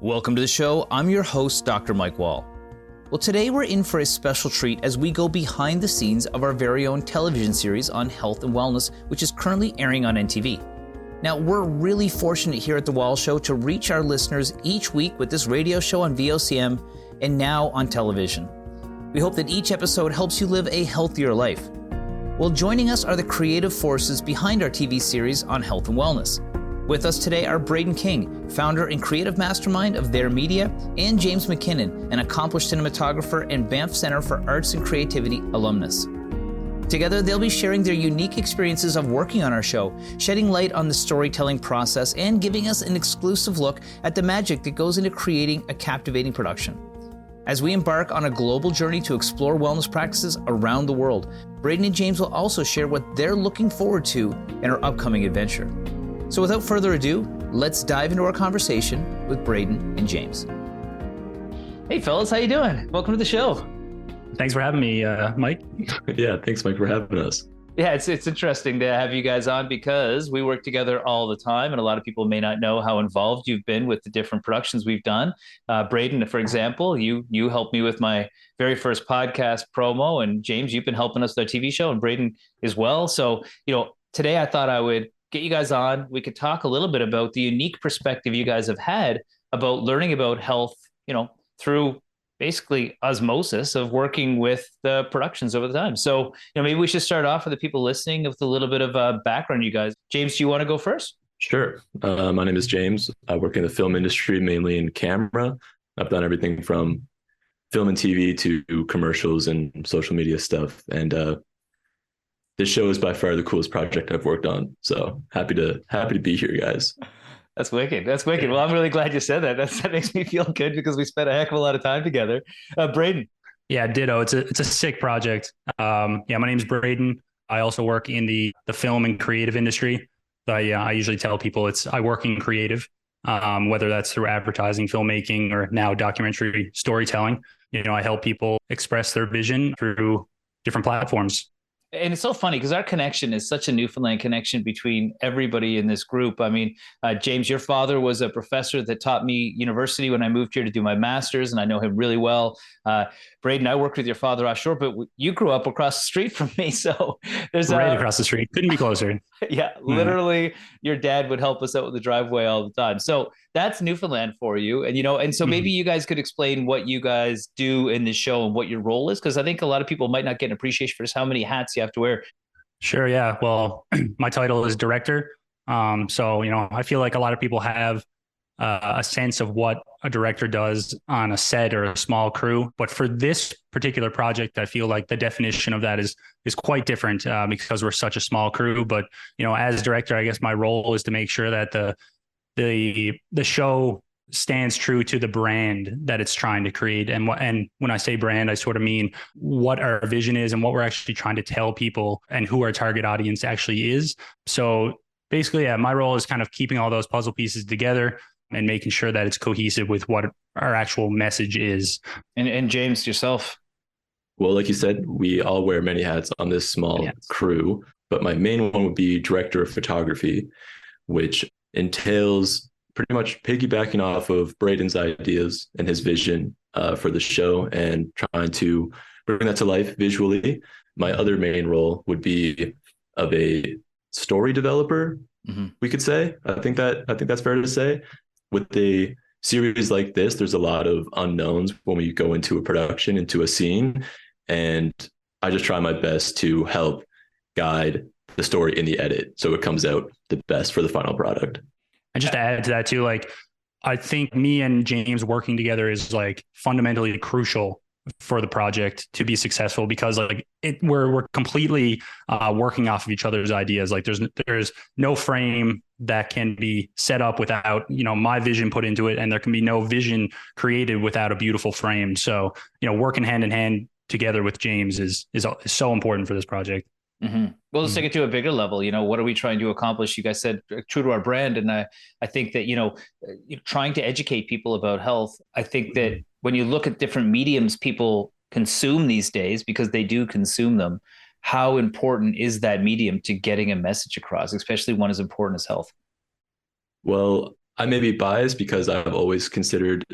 Welcome to the show. I'm your host, Dr. Mike WAHL. Well, today we're in for a special treat as we go behind the scenes of our very own television series on health and wellness, which is currently airing on NTV. Now, we're really fortunate here at the WAHL Show to reach our listeners each week with this radio show on VOCM and now on television. We hope that each episode helps you live a healthier life. Well, joining us are the creative forces behind our TV series on health and wellness. With us today are Braeden King, founder and creative mastermind of ThereMedia, and James MacKinnon, an accomplished cinematographer and Banff Center for Arts and Creativity alumnus. Together, they'll be sharing their unique experiences of working on our show, shedding light on the storytelling process, and giving us an exclusive look at the magic that goes into creating a captivating production. As we embark on a global journey to explore wellness practices around the world, Braeden and James will also share what they're looking forward to in our upcoming adventure. So without further ado, let's dive into our conversation with Braeden and James. Hey fellas, how you doing? Welcome to the show. Thanks for having me, Mike. Yeah, thanks, Mike, for having us. Yeah, it's interesting to have you guys on because we work together all the time, and a lot of people may not know how involved you've been with the different productions we've done. Braeden, for example, you helped me with my very first podcast promo, and James, you've been helping us with our TV show, and Braeden as well. So, today I thought I would get you guys on. We could talk a little bit about the unique perspective you guys have had about learning about health, through basically osmosis of working with the productions over the time. So, maybe we should start off for the people listening with a little bit of background, you guys. James, do you want to go first? Sure. My name is James. I work in the film industry, mainly in camera. I've done everything from film and TV to commercials and social media stuff. And this show is by far the coolest project I've worked on. So happy to be here, guys. That's wicked. That's wicked. Well, I'm really glad you said that. That makes me feel good because we spent a heck of a lot of time together. Braeden. Yeah, ditto. It's a sick project. My name's Braeden. I also work in the film and creative industry. I usually tell people I work in creative, whether that's through advertising, filmmaking, or now documentary storytelling. I help people express their vision through different platforms. And it's so funny because our connection is such a Newfoundland connection between everybody in this group. I mean, James, your father was a professor that taught me university when I moved here to do my master's, and I know him really well. Braeden, I worked with your father offshore, but you grew up across the street from me. So there's right across the street. Couldn't be closer. Yeah, literally your dad would help us out with the driveway all the time. So that's Newfoundland for you. And so maybe you guys could explain what you guys do in the show and what your role is. Cause I think a lot of people might not get an appreciation for just how many hats you have to wear. Sure. Yeah. Well, my title is director. I feel like a lot of people have a sense of what a director does on a set or a small crew. But for this particular project, I feel like the definition of that is quite different because we're such a small crew. But, as director, I guess my role is to make sure that the show stands true to the brand that it's trying to create. And when I say brand, I sort of mean what our vision is and what we're actually trying to tell people and who our target audience actually is. So basically, my role is kind of keeping all those puzzle pieces together and making sure that it's cohesive with what our actual message is. And James, yourself? Well, like you said, we all wear many hats on this small crew, but my main one would be director of photography, which entails pretty much piggybacking off of Braeden's ideas and his vision for the show and trying to bring that to life visually. My other main role would be of a story developer, we could say. I think that's fair to say. With a series like this, there's a lot of unknowns when we go into a production, into a scene, and I just try my best to help guide the story in the edit so it comes out the best for the final product. And just to add to that too, I think me and James working together is fundamentally crucial for the project to be successful because we're completely working off of each other's ideas. There's no frame that can be set up without, my vision put into it. And there can be no vision created without a beautiful frame. So, working hand in hand together with James is so important for this project. Mm-hmm. Well, let's take it to a bigger level. What are we trying to accomplish? You guys said true to our brand. And I think that, trying to educate people about health, I think that when you look at different mediums people consume these days, because they do consume them, how important is that medium to getting a message across, especially one as important as health? Well, I may be biased because I've always considered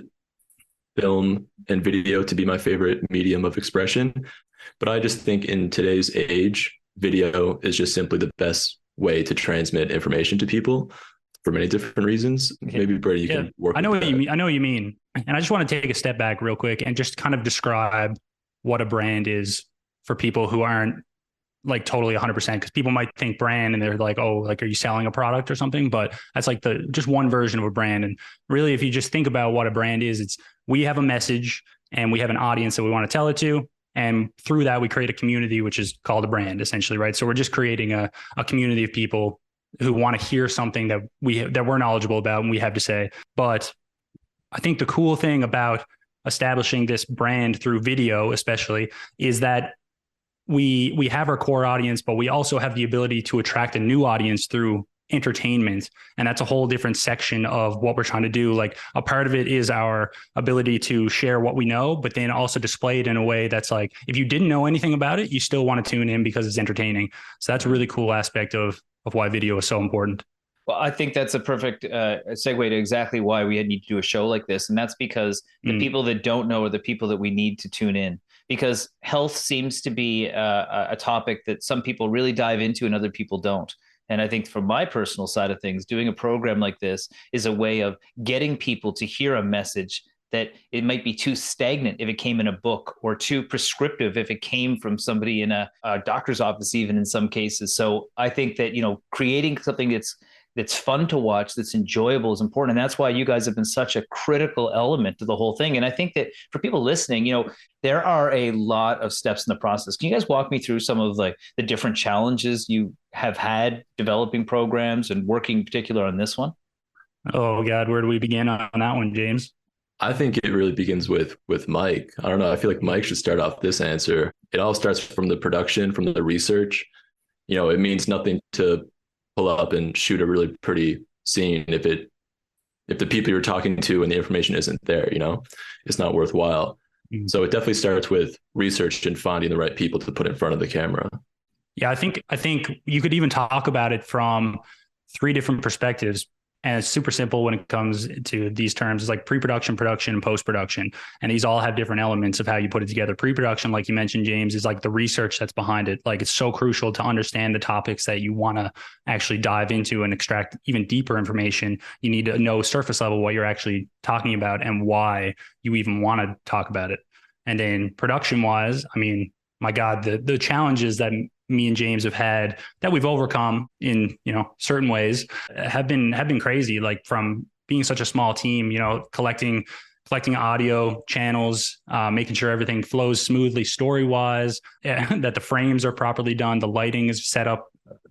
film and video to be my favorite medium of expression. But I just think in today's age, video is just simply the best way to transmit information to people for many different reasons. Maybe Brady, you can work. I know what you mean. I know what you mean. And I just want to take a step back real quick and just kind of describe what a brand is for people who aren't like totally 100%, because people might think brand and they're like, oh, like, are you selling a product or something? But that's like just one version of a brand. And really, if you just think about what a brand is, it's we have a message and we have an audience that we want to tell it to. And through that, we create a community, which is called a brand, essentially, right? So we're just creating a community of people who want to hear something that we're knowledgeable about and we have to say. But I think the cool thing about establishing this brand through video, especially, is that we have our core audience, but we also have the ability to attract a new audience through entertainment. And that's a whole different section of what we're trying to do. Like a part of it is our ability to share what we know, but then also display it in a way that's like, if you didn't know anything about it, you still want to tune in because it's entertaining. So that's a really cool aspect of why video is so important. Well, I think that's a perfect segue to exactly why we need to do a show like this. And that's because the people that don't know are the people that we need to tune in. Because health seems to be a topic that some people really dive into and other people don't. And I think from my personal side of things, doing a program like this is a way of getting people to hear a message that it might be too stagnant if it came in a book, or too prescriptive if it came from somebody in a doctor's office, even in some cases. So I think that, creating something that's fun to watch, that's enjoyable is important. And that's why you guys have been such a critical element to the whole thing. And I think that for people listening, there are a lot of steps in the process. Can you guys walk me through some of the different challenges you have had developing programs and working in particular on this one? Oh God, where do we begin on that one, James? I think it really begins with Mike. I don't know. I feel like Mike should start off this answer. It all starts from the production, from the research. It means nothing to pull up and shoot a really pretty scene if the people you're talking to and the information isn't there. It's not worthwhile. Mm-hmm. So it definitely starts with research and finding the right people to put in front of the camera. Yeah, I think you could even talk about it from 3 different perspectives. And it's super simple when it comes to these terms. It's like pre-production, production, and post-production. And these all have different elements of how you put it together. Pre-production, like you mentioned, James, is like the research that's behind it. Like it's so crucial to understand the topics that you want to actually dive into and extract even deeper information. You need to know surface level what you're actually talking about and why you even want to talk about it. And then production-wise, I mean, my God, the challenges that me and James have had that we've overcome in, certain ways have been crazy. Like from being such a small team, collecting audio channels, making sure everything flows smoothly story-wise, that the frames are properly done, the lighting is set up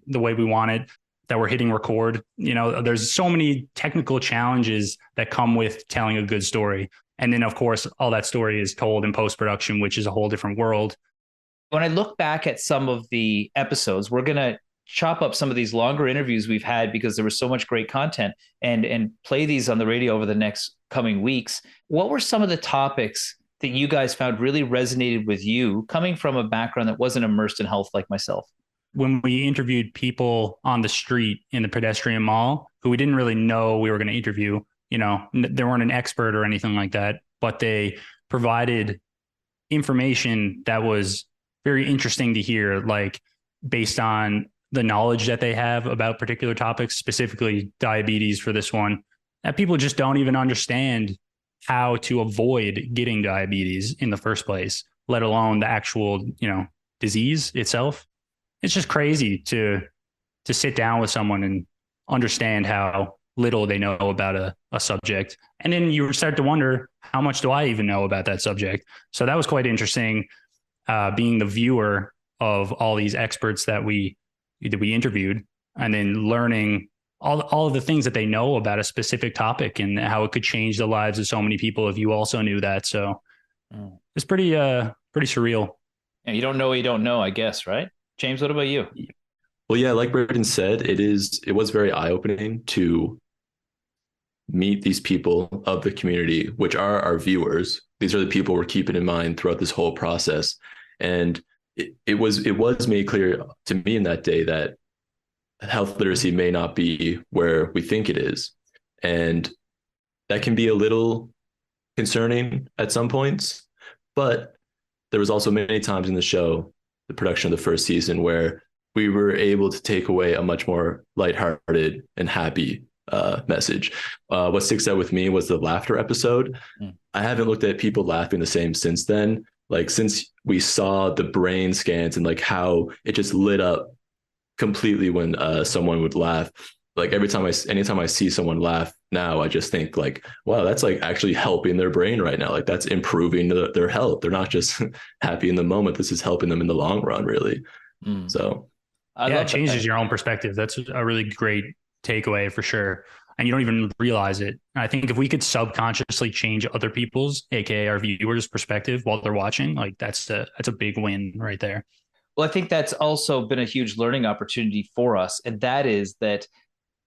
the way we want it, that we're hitting record. There's so many technical challenges that come with telling a good story. And then, of course, all that story is told in post-production, which is a whole different world. When I look back at some of the episodes, we're going to chop up some of these longer interviews we've had because there was so much great content and play these on the radio over the next coming weeks. What were some of the topics that you guys found really resonated with you coming from a background that wasn't immersed in health like myself? When we interviewed people on the street in the pedestrian mall who we didn't really know we were going to interview, they weren't an expert or anything like that, but they provided information that was very interesting to hear, like based on the knowledge that they have about particular topics, specifically diabetes for this one, that people just don't even understand how to avoid getting diabetes in the first place, let alone the actual, disease itself. It's just crazy to sit down with someone and understand how little they know about a subject. And then you start to wonder, how much do I even know about that subject? So that was quite interesting. Being the viewer of all these experts that we interviewed, and then learning all of the things that they know about a specific topic and how it could change the lives of so many people if you also knew that. So it's pretty surreal. And you don't know what you don't know, I guess, right? James, what about you? Well, yeah, like Braeden said, it was very eye-opening to meet these people of the community, which are our viewers. These are the people we're keeping in mind throughout this whole process. And it was made clear to me in that day that health literacy may not be where we think it is. And that can be a little concerning at some points. But there was also many times in the show, the production of the first season, where we were able to take away a much more lighthearted and happy message. What sticks out with me was the laughter episode. I haven't looked at people laughing the same since then. Like, since we saw the brain scans and like how it just lit up completely when someone would laugh. Like anytime I see someone laugh now, I just think like, wow, that's like actually helping their brain right now. Like, that's improving their health. They're not just happy in the moment. This is helping them in the long run, really. So it changes your own perspective. That's a really great takeaway for sure. And you don't even realize it. I think if we could subconsciously change other people's, aka our viewers' perspective while they're watching, like that's a big win right there. Well, I think that's also been a huge learning opportunity for us. And that is that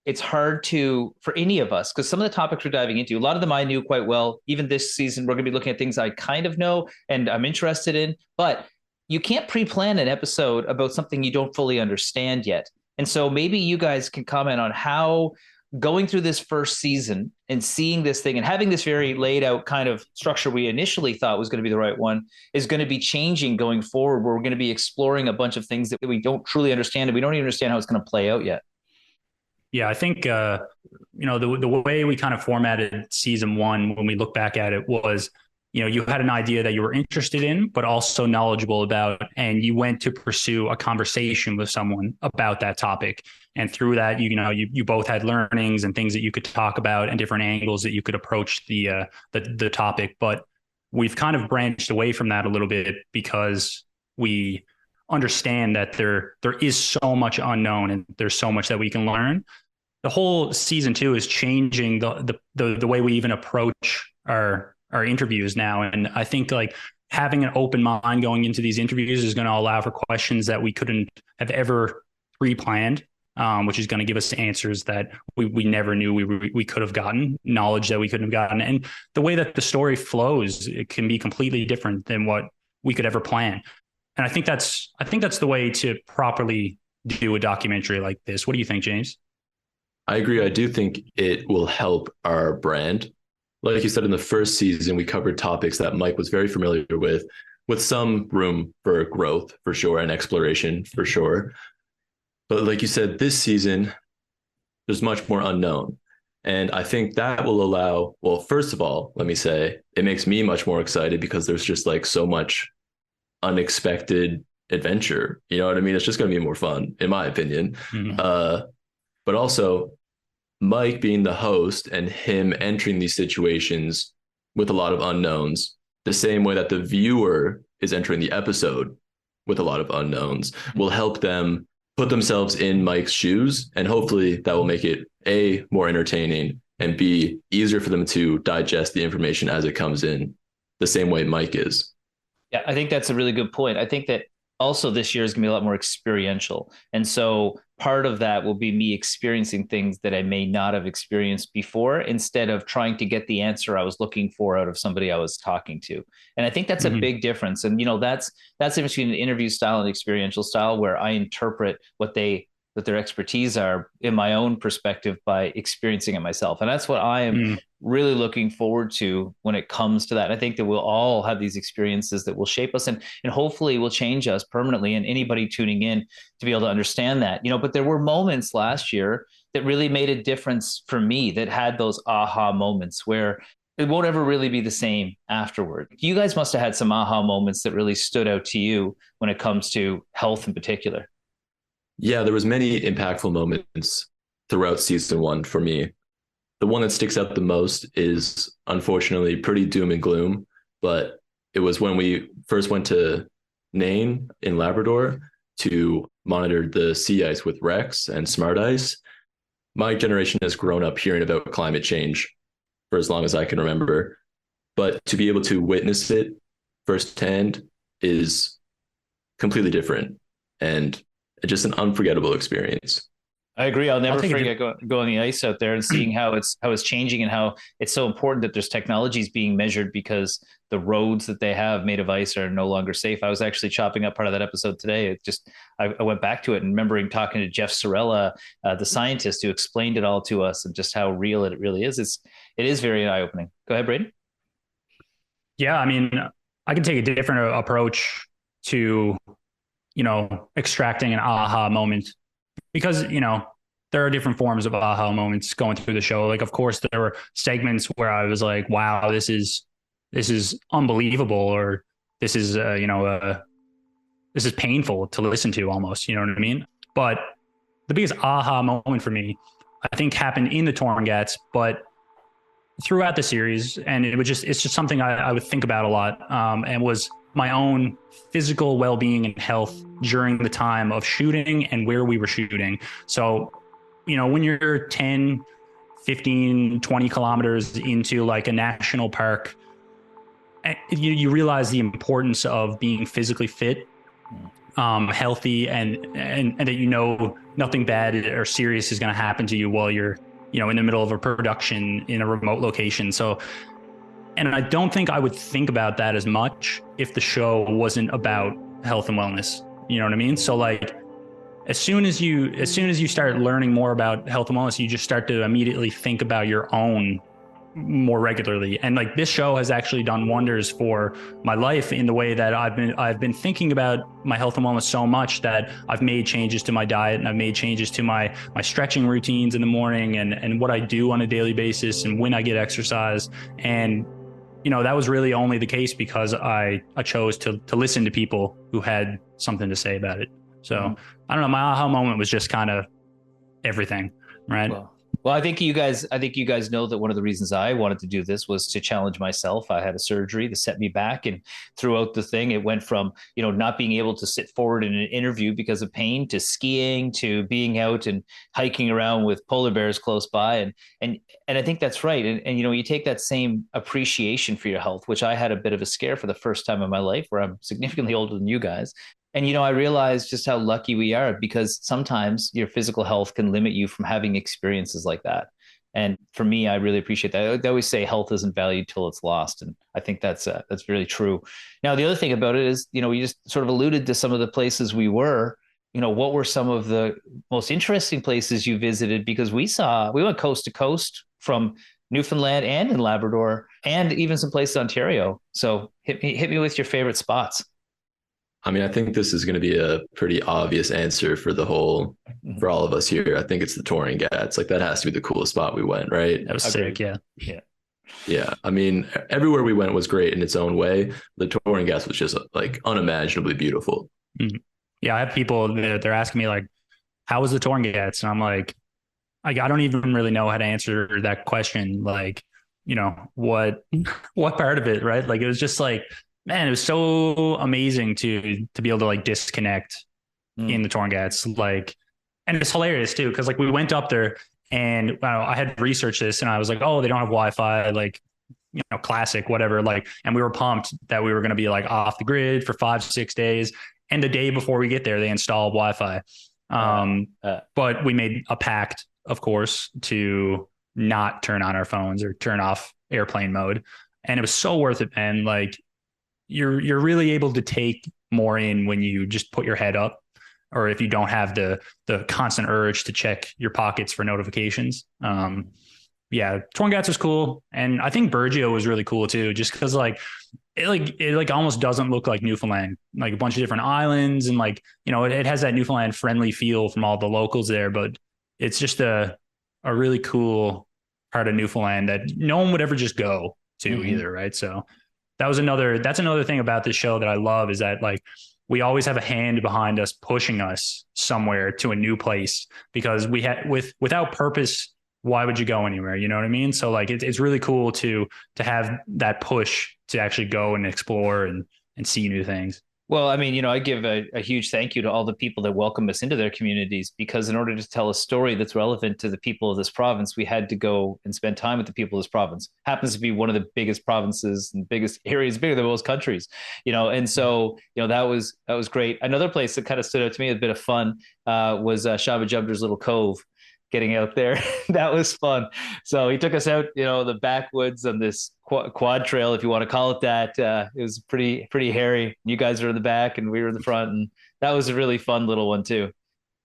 it's hard for any of us, because some of the topics we're diving into, a lot of them I knew quite well. Even this season, we're going to be looking at things I kind of know and I'm interested in, but you can't pre-plan an episode about something you don't fully understand yet. And so maybe you guys can comment on how going through this first season and seeing this thing and having this very laid out kind of structure we initially thought was going to be the right one is going to be changing going forward, where we're going to be exploring a bunch of things that we don't truly understand and we don't even understand how it's going to play out yet. Yeah, I think, the way we kind of formatted season one, when we look back at it, was, you had an idea that you were interested in, but also knowledgeable about, and you went to pursue a conversation with someone about that topic. And through that, you both had learnings and things that you could talk about and different angles that you could approach the topic. But we've kind of branched away from that a little bit because we understand that there is so much unknown and there's so much that we can learn. The whole season 2 is changing the way we even approach our interviews now. And I think like having an open mind going into these interviews is going to allow for questions that we couldn't have ever pre-planned, which is going to give us answers that we never knew we could have gotten, knowledge that we couldn't have gotten. And the way that the story flows, it can be completely different than what we could ever plan. And I think that's the way to properly do a documentary like this. What do you think, James? I agree. I do think it will help our brand. Like you said, in the first season, we covered topics that Mike was very familiar with some room for growth for sure and exploration for sure. But like you said, this season, there's much more unknown. And I think that will allow, well, first of all, let me say, it makes me much more excited because there's just like so much unexpected adventure. You know what I mean? It's just going to be more fun, in my opinion. Mm-hmm. But also, Mike being the host and him entering these situations with a lot of unknowns, the same way that the viewer is entering the episode with a lot of unknowns, will help them put themselves in Mike's shoes. And hopefully that will make it A, more entertaining, and B, easier for them to digest the information as it comes in, the same way Mike is. Yeah, I think that's a really good point. I think that also this year is going to be a lot more experiential. And so part of that will be me experiencing things that I may not have experienced before, instead of trying to get the answer I was looking for out of somebody I was talking to. And I think that's a big difference. And, that's the difference between an interview style and experiential style, where I interpret what their expertise are in my own perspective by experiencing it myself. And that's what I am really looking forward to when it comes to that. And I think that we'll all have these experiences that will shape us and hopefully will change us permanently. And anybody tuning in to be able to understand that, but there were moments last year that really made a difference for me, that had those aha moments where it won't ever really be the same afterward. You guys must have had some aha moments that really stood out to you when it comes to health in particular. Yeah, there was many impactful moments throughout season 1 for me. The one that sticks out the most is unfortunately pretty doom and gloom, but it was when we first went to Nain in Labrador to monitor the sea ice with Rex and Smart Ice. My generation has grown up hearing about climate change for as long as I can remember, but to be able to witness it firsthand is completely different and just an unforgettable experience. I agree. I'll never forget going on the ice out there and seeing how it's changing and how it's so important that there's technologies being measured because the roads that they have made of ice are no longer safe. I was actually chopping up part of that episode today. I went back to it and remembering talking to Jeff Sorella, the scientist who explained it all to us and just how real it really is. It is very eye opening. Go ahead, Braeden. Yeah, I mean, I can take a different approach to, extracting an aha moment because, there are different forms of aha moments going through the show. Like, of course, there were segments where I was like, wow, this is unbelievable, or this is, this is painful to listen to almost, you know what I mean? But the biggest aha moment for me, I think, happened in the Torngats, but throughout the series. And it's just something I would think about a lot, and was my own physical well-being and health during the time of shooting and where we were shooting. So, when you're 10, 15, 20 kilometers into like a national park, you realize the importance of being physically fit, healthy, and that, nothing bad or serious is going to happen to you while you're, in the middle of a production in a remote location. So, and I don't think I would think about that as much if the show wasn't about health and wellness. You know what I mean? So like, as soon as you start learning more about health and wellness, you just start to immediately think about your own more regularly. And like, this show has actually done wonders for my life in the way that I've been thinking about my health and wellness so much that I've made changes to my diet, and I've made changes to my stretching routines in the morning, and what I do on a daily basis, and when I get exercise. And that was really only the case because I chose to listen to people who had something to say about it. So I don't know, my aha moment was just kind of everything, right? Well, I think you guys know that one of the reasons I wanted to do this was to challenge myself. I had a surgery that set me back, and throughout the thing, it went from, not being able to sit forward in an interview because of pain, to skiing, to being out and hiking around with polar bears close by. And I think that's right. And you take that same appreciation for your health, which I had a bit of a scare for the first time in my life, where I'm significantly older than you guys. And, I realized just how lucky we are, because sometimes your physical health can limit you from having experiences like that. And for me, I really appreciate that. They always say health isn't valued till it's lost. And I think that's really true. Now, the other thing about it is, we just sort of alluded to some of the places we were. What were some of the most interesting places you visited? Because we went coast to coast from Newfoundland and in Labrador, and even some places in Ontario. So hit me with your favorite spots. I mean, I think this is going to be a pretty obvious answer for for all of us here. I think it's the Torngats. Like, that has to be the coolest spot we went, right? That was sick. Yeah. Yeah. I mean, everywhere we went was great in its own way. The Torngats was just like unimaginably beautiful. Mm-hmm. Yeah. I have people, they're asking me like, how was the Torngats? And I'm like, I don't even really know how to answer that question. Like, what part of it, right? Like, it was just like, man, it was so amazing to be able to like disconnect in the Torngats. Like, and it's hilarious too, because like we went up there and I had researched this, and I was like, oh, they don't have Wi-Fi, like, classic, whatever. Like, and we were pumped that we were going to be like off the grid for 5-6 days. And the day before we get there, they installed Wi-Fi. But we made a pact, of course, to not turn on our phones or turn off airplane mode. And it was so worth it, man. Like, you're really able to take more in when you just put your head up, or if you don't have the constant urge to check your pockets for notifications. Yeah, Torngats was cool. And I think Burgeo was really cool too, just because it almost doesn't look like Newfoundland, like a bunch of different islands, and it has that Newfoundland friendly feel from all the locals there, but it's just a really cool part of Newfoundland that no one would ever just go to either. Right. So that's another thing about this show that I love, is that like, we always have a hand behind us pushing us somewhere to a new place, because without purpose, why would you go anywhere? You know what I mean? So like, it's really cool to have that push to actually go and explore and see new things. Well, I mean, I give a huge thank you to all the people that welcome us into their communities, because in order to tell a story that's relevant to the people of this province, we had to go and spend time with the people of this province. Happens to be one of the biggest provinces and biggest areas, bigger than most countries, and so, that was great. Another place that kind of stood out to me, a bit of fun, was Shava Jubder's little cove. Getting out there, that was fun. So he took us out, the backwoods on this quad trail, if you want to call it that. It was pretty hairy. You guys were in the back and we were in the front, and that was a really fun little one too.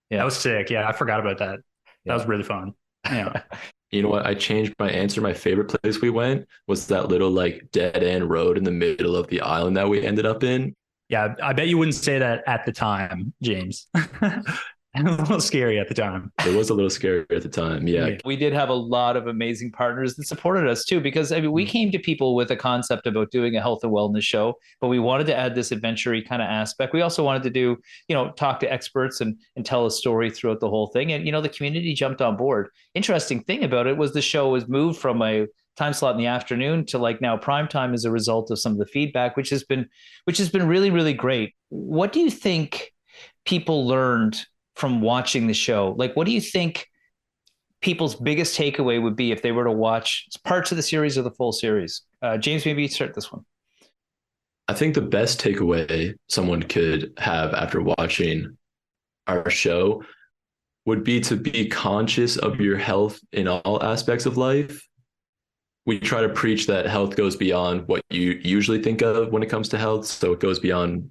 Yeah, That was sick. Yeah, I forgot about that. That yeah. was really fun. Yeah. You know what? I changed my answer. My favorite place we went was that little like dead end road in the middle of the island that we ended up in. Yeah, I bet you wouldn't say that at the time, James. A little scary at the time. It was a little scary at the time. Yeah. We did have a lot of amazing partners that supported us too, because I mean, we came to people with a concept about doing a health and wellness show, but we wanted to add this adventure-y kind of aspect. We also wanted to do, talk to experts and tell a story throughout the whole thing. And, the community jumped on board. Interesting thing about it was the show was moved from a time slot in the afternoon to like now prime time as a result of some of the feedback, which has been really, really great. What do you think people learned from watching the show? Like, what do you think people's biggest takeaway would be if they were to watch parts of the series or the full series? James, maybe you start this one. I think the best takeaway someone could have after watching our show would be to be conscious of your health in all aspects of life. We try to preach that health goes beyond what you usually think of when it comes to health. So it goes beyond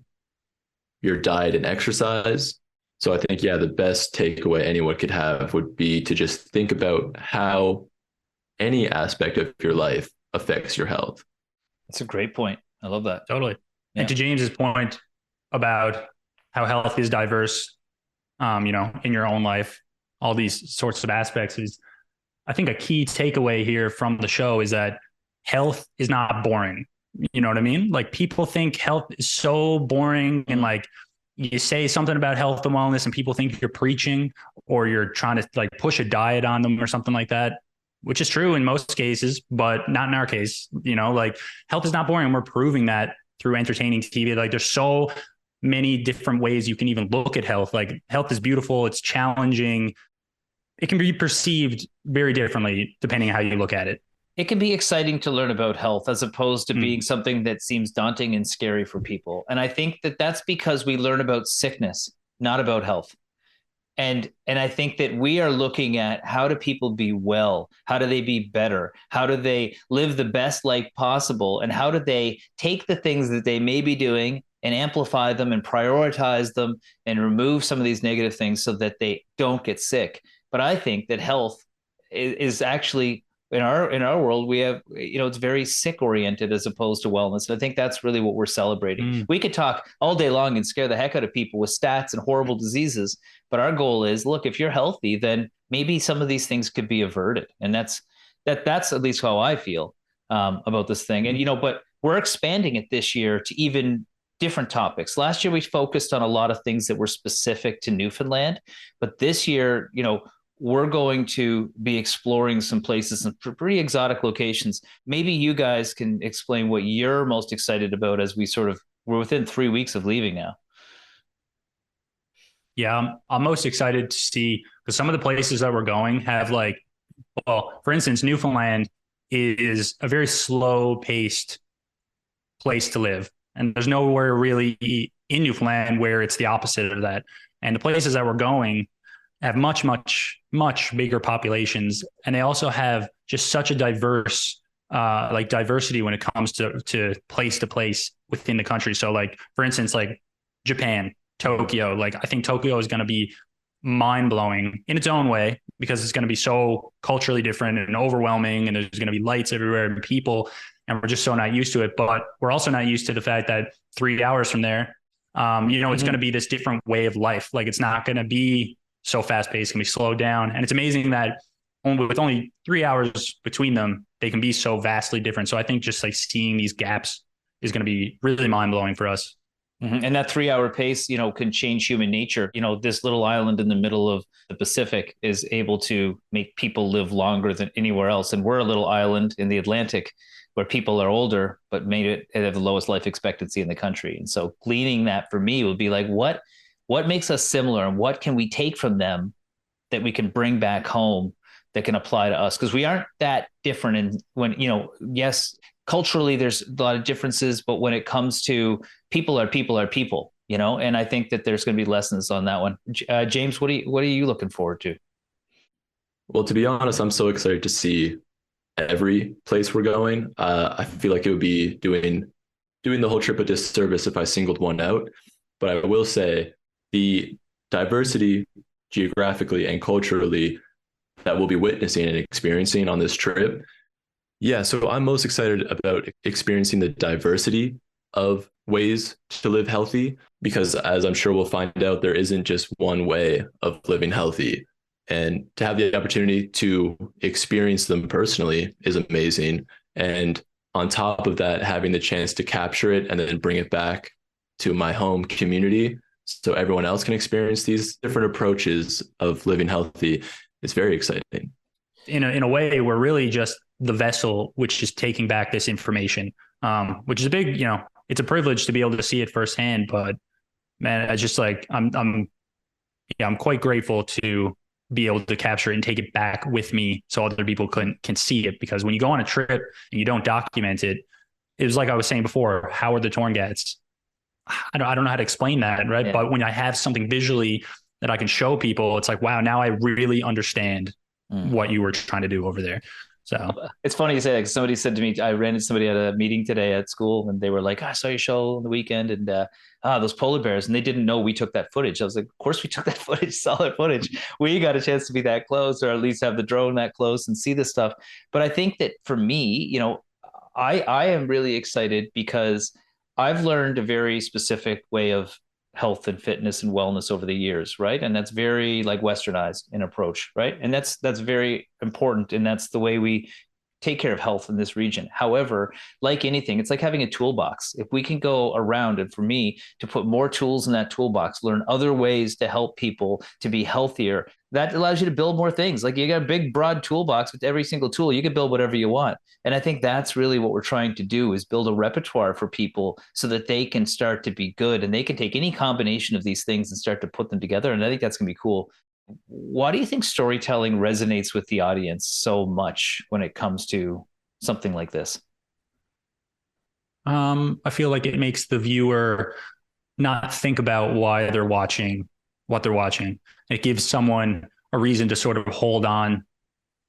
your diet and exercise. So I think, the best takeaway anyone could have would be to just think about how any aspect of your life affects your health. That's a great point. I love that. Totally. Yeah. And to James's point about how health is diverse, in your own life, all these sorts of aspects, is I think a key takeaway here from the show is that health is not boring. You know what I mean? Like, people think health is so boring, and like, you say something about health and wellness and people think you're preaching or you're trying to like push a diet on them or something like that, which is true in most cases, but not in our case. Like, health is not boring. We're proving that through entertaining TV. Like, there's so many different ways you can even look at health. Like, health is beautiful. It's challenging. It can be perceived very differently depending on how you look at it. It can be exciting to learn about health as opposed to being something that seems daunting and scary for people. And I think that that's because we learn about sickness, not about health. And I think that we are looking at, how do people be well? How do they be better? How do they live the best life possible? And how do they take the things that they may be doing and amplify them and prioritize them and remove some of these negative things so that they don't get sick? But I think that health is actually, in our world, we have, it's very sick oriented as opposed to wellness. And I think that's really what we're celebrating. We could talk all day long and scare the heck out of people with stats and horrible diseases. But our goal is, look, if you're healthy, then maybe some of these things could be averted. And that's at least how I feel about this thing. And, but we're expanding it this year to even different topics. Last year, we focused on a lot of things that were specific to Newfoundland. But this year, we're going to be exploring some places, some pretty exotic locations. Maybe you guys can explain what you're most excited about as we're within 3 weeks of leaving now. Yeah, I'm most excited to see, because some of the places that we're going have for instance, Newfoundland is a very slow paced place to live. And there's nowhere really in Newfoundland where it's the opposite of that. And the places that we're going have much, much, much bigger populations. And they also have just such a diverse, diversity when it comes to place within the country. So for instance, Japan, Tokyo, I think Tokyo is going to be mind blowing in its own way, because it's going to be so culturally different and overwhelming. And there's going to be lights everywhere and people, and we're just so not used to it. But we're also not used to the fact that 3 hours from there, it's going to be this different way of life. Like, it's not going to be so fast paced, can be slowed down. And it's amazing that with only 3 hours between them, they can be so vastly different. So I think just seeing these gaps is going to be really mind blowing for us. And that 3 hour pace, can change human nature. This little island in the middle of the Pacific is able to make people live longer than anywhere else. And we're a little island in the Atlantic where people are older, but made it have the lowest life expectancy in the country. And so gleaning that for me would be like, what makes us similar and what can we take from them that we can bring back home that can apply to us? Because we aren't that different. And yes, culturally, there's a lot of differences, but when it comes to people are people, and I think that there's going to be lessons on that one. James, what are you looking forward to? Well, to be honest, I'm so excited to see every place we're going. I feel like it would be doing the whole trip a disservice if I singled one out. But I will say the diversity geographically and culturally that we'll be witnessing and experiencing on this trip. Yeah, so I'm most excited about experiencing the diversity of ways to live healthy, because as I'm sure we'll find out, there isn't just one way of living healthy. And to have the opportunity to experience them personally is amazing. And on top of that, having the chance to capture it and then bring it back to my home community so everyone else can experience these different approaches of living healthy is very exciting. In a way, we're really just the vessel which is taking back this information, which is a big, it's a privilege to be able to see it firsthand. But man, I just I'm quite grateful to be able to capture it and take it back with me so other people can see it. Because when you go on a trip and you don't document it, it was like I was saying before, Howard the Torngats. I don't know how to explain that, right? Yeah. But when I have something visually that I can show people, it's like, wow, now I really understand what you were trying to do over there. So it's funny you say that, 'cause somebody said to me, I ran into somebody at a meeting today at school, and they were like, I saw your show on the weekend, and those polar bears, and they didn't know we took that footage. I was like, of course we took that footage, solid footage. We got a chance to be that close, or at least have the drone that close and see this stuff. But I think that for me, I am really excited because I've learned a very specific way of health and fitness and wellness over the years, right? And that's very like westernized in approach, right? And that's very important, and that's the way we take care of health in this region. However, like anything, it's like having a toolbox. If we can go around, and for me to put more tools in that toolbox, learn other ways to help people to be healthier, that allows you to build more things. Like you got a big, broad toolbox with every single tool. You can build whatever you want. And I think that's really what we're trying to do, is build a repertoire for people so that they can start to be good, and they can take any combination of these things and start to put them together. And I think that's going to be cool. Why do you think storytelling resonates with the audience so much when it comes to something like this? I feel like it makes the viewer not think about why they're watching what they're watching. It gives someone a reason to sort of hold on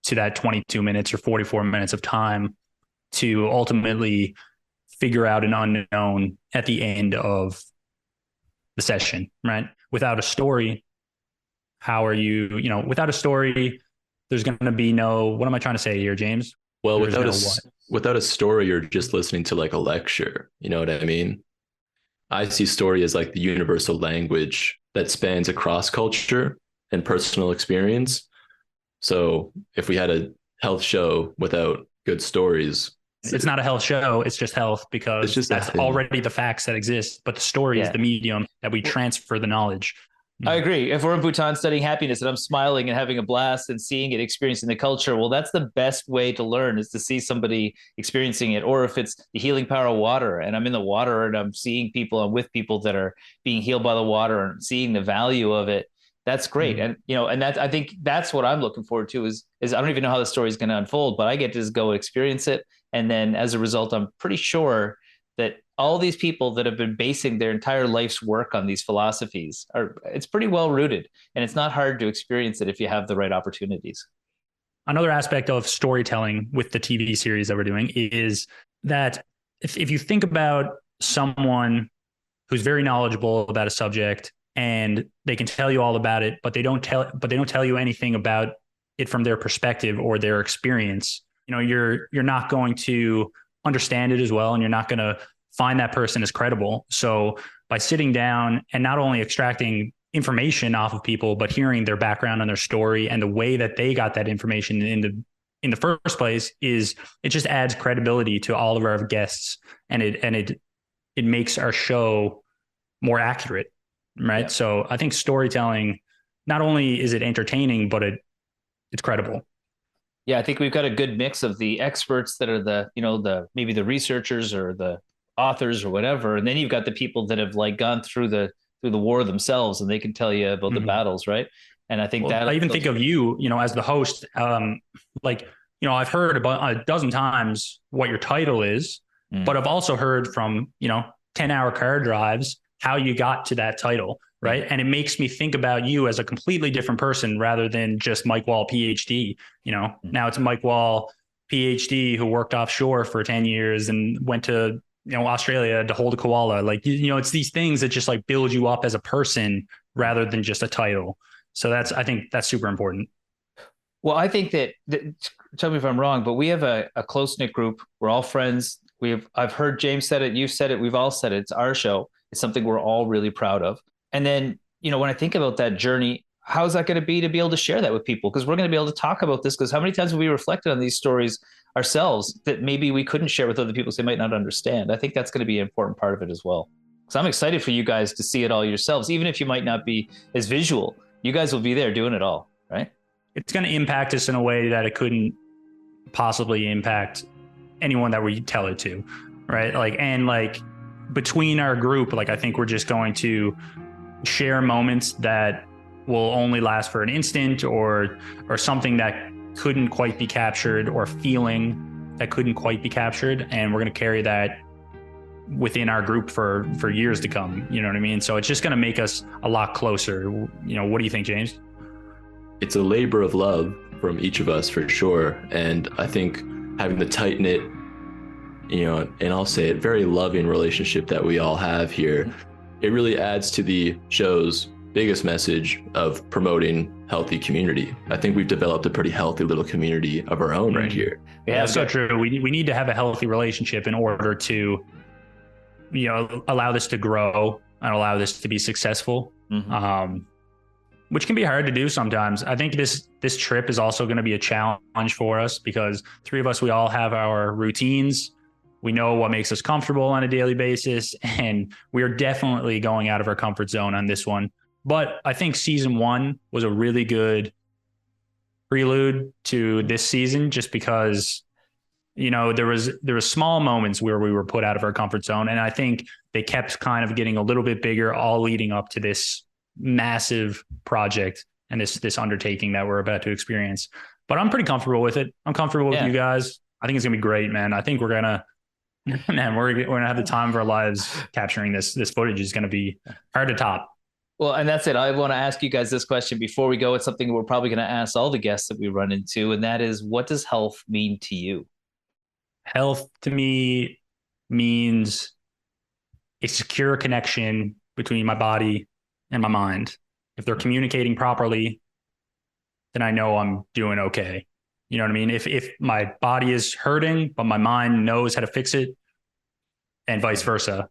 to that 22 minutes or 44 minutes of time to ultimately figure out an unknown at the end of the session, right? Without a story, how are you, without a story, there's going to be no, what am I trying to say here, James? Well, without a story, you're just listening to like a lecture. You know what I mean? I see story as like the universal language that spans across culture and personal experience. So if we had a health show without good stories, it's not a health show. It's just health, because that's already the facts that exist. But the story is the medium that we transfer the knowledge. I agree. If we're in Bhutan studying happiness and I'm smiling and having a blast and seeing it, experiencing the culture, well, that's the best way to learn, is to see somebody experiencing it. Or if it's the healing power of water and I'm in the water and I'm seeing people, I'm with people that are being healed by the water and seeing the value of it, that's great. Mm-hmm. And that, I think that's what I'm looking forward to is I don't even know how the story is going to unfold, but I get to just go experience it. And then as a result, I'm pretty sure that all these people that have been basing their entire life's work on these philosophies it's pretty well rooted, and it's not hard to experience it if you have the right opportunities. Another aspect of storytelling with the TV series that we're doing is that if you think about someone who's very knowledgeable about a subject and they can tell you all about it, but they don't tell you anything about it from their perspective or their experience, you're not going to understand it as well, and you're not going to find that person as credible. So by sitting down and not only extracting information off of people, but hearing their background and their story and the way that they got that information in the first place, it just adds credibility to all of our guests, and it makes our show more accurate, right? Yeah. So I think storytelling, not only is it entertaining, but it's credible. Yeah, I think we've got a good mix of the experts that are maybe the researchers or the authors or whatever, and then you've got the people that have like gone through the war themselves, and they can tell you about the battles, right? And I think Well, that I even think of you, as the host, like, I've heard about a dozen times what your title is, but I've also heard from, 10-hour car drives, how you got to that title. Right. And it makes me think about you as a completely different person rather than just Mike WAHL, PhD. Now it's Mike WAHL, PhD, who worked offshore for 10 years and went to, Australia to hold a koala. Like, it's these things that just like build you up as a person rather than just a title. So I think that's super important. Well, I think that tell me if I'm wrong, but we have a close knit group. We're all friends. I've heard James said it. You've said it. We've all said it. It's our show. It's something we're all really proud of. And then, when I think about that journey, how's that going to be able to share that with people? Because we're going to be able to talk about this, because how many times have we reflected on these stories ourselves that maybe we couldn't share with other people so they might not understand? I think that's going to be an important part of it as well. So I'm excited for you guys to see it all yourselves, even if you might not be as visual. You guys will be there doing it all, right? It's going to impact us in a way that it couldn't possibly impact anyone that we tell it to, right? Like between our group, like I think we're just going to share moments that will only last for an instant, or something that couldn't quite be captured, or feeling that couldn't quite be captured, and we're going to carry that within our group for years to come. You know what I mean? So it's just going to make us a lot closer. What do you think, James? It's a labor of love from each of us for sure. And I think having the tight knit, and I'll say it, very loving relationship that we all have here, it really adds to the show's biggest message of promoting healthy community. I think we've developed a pretty healthy little community of our own right here. Yeah, that's so true. We need to have a healthy relationship in order to, allow this to grow and allow this to be successful. Which can be hard to do sometimes. I think this trip is also going to be a challenge for us, because three of us, we all have our routines. We know what makes us comfortable on a daily basis, and we are definitely going out of our comfort zone on this one. But I think season 1 was a really good prelude to this season, just because, there was small moments where we were put out of our comfort zone. And I think they kept kind of getting a little bit bigger, all leading up to this massive project and this undertaking that we're about to experience. But I'm pretty comfortable with it. I'm comfortable with you guys. I think it's gonna be great, man. I think we're gonna have the time of our lives capturing this footage. Is gonna be hard to top. Well, and that's it. I want to ask you guys this question before we go. It's something we're probably going to ask all the guests that we run into, and that is, what does health mean to you? Health to me means a secure connection between my body and my mind. If they're communicating properly, then I know I'm doing okay. You know what I mean? If my body is hurting, but my mind knows how to fix it, and vice versa.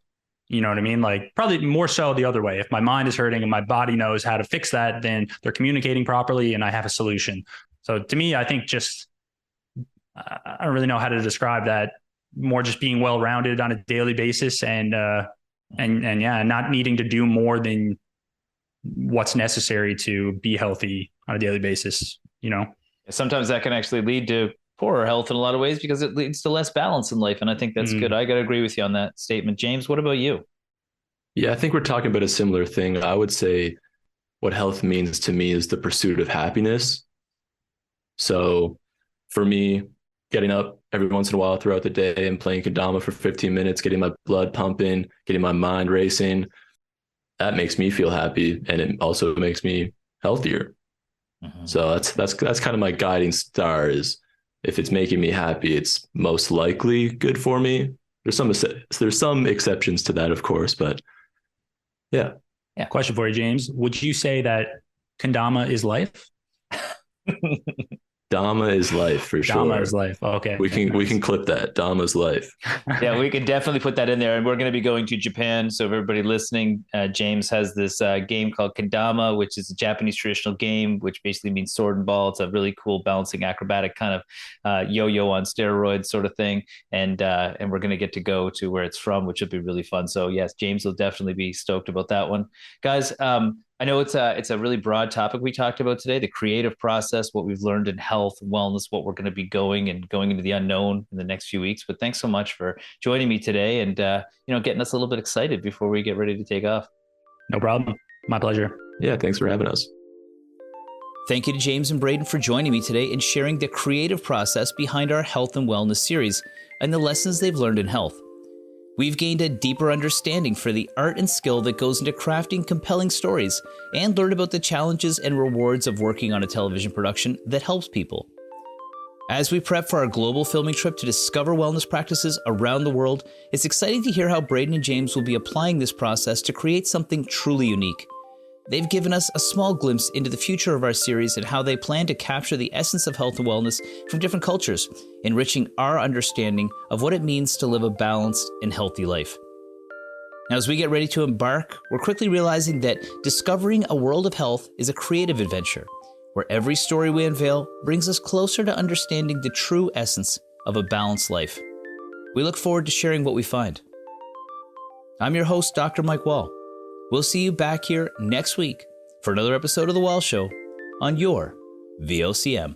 You know what I mean? Like, probably more so the other way. If my mind is hurting and my body knows how to fix that, then they're communicating properly and I have a solution. So to me, I think I don't really know how to describe that. More just being well-rounded on a daily basis, and not needing to do more than what's necessary to be healthy on a daily basis. Sometimes that can actually lead to poorer health in a lot of ways, because it leads to less balance in life. And I think that's good. I got to agree with you on that statement. James, what about you? Yeah, I think we're talking about a similar thing. I would say what health means to me is the pursuit of happiness. So for me, getting up every once in a while throughout the day and playing kendama for 15 minutes, getting my blood pumping, getting my mind racing, that makes me feel happy, and it also makes me healthier. So that's kind of my guiding star, is if it's making me happy, it's most likely good for me. There's some exceptions to that, of course, but yeah. Question for you, James. Would you say that kendama is life? Dharma is life for sure. Dharma is life. Okay. We can clip that. Dharma's life. Yeah, we could definitely put that in there. And we're going to be going to Japan. So if everybody listening, James has this game called Kendama, which is a Japanese traditional game, which basically means sword and ball. It's a really cool balancing acrobatic kind of yo-yo on steroids sort of thing. And we're going to get to go to where it's from, which will be really fun. So yes, James will definitely be stoked about that one. Guys, I know it's a really broad topic we talked about today, the creative process, what we've learned in health, wellness, what we're going to be going into the unknown in the next few weeks. But thanks so much for joining me today and getting us a little bit excited before we get ready to take off. No problem. My pleasure. Yeah, thanks for having us. Thank you to James and Braeden for joining me today and sharing the creative process behind our health and wellness series and the lessons they've learned in health. We've gained a deeper understanding for the art and skill that goes into crafting compelling stories and learned about the challenges and rewards of working on a television production that helps people. As we prep for our global filming trip to discover wellness practices around the world, it's exciting to hear how Braeden and James will be applying this process to create something truly unique. They've given us a small glimpse into the future of our series and how they plan to capture the essence of health and wellness from different cultures, enriching our understanding of what it means to live a balanced and healthy life. Now, as we get ready to embark, we're quickly realizing that discovering a world of health is a creative adventure, where every story we unveil brings us closer to understanding the true essence of a balanced life. We look forward to sharing what we find. I'm your host, Dr. Mike WAHL. We'll see you back here next week for another episode of The WAHL Show on your VOCM.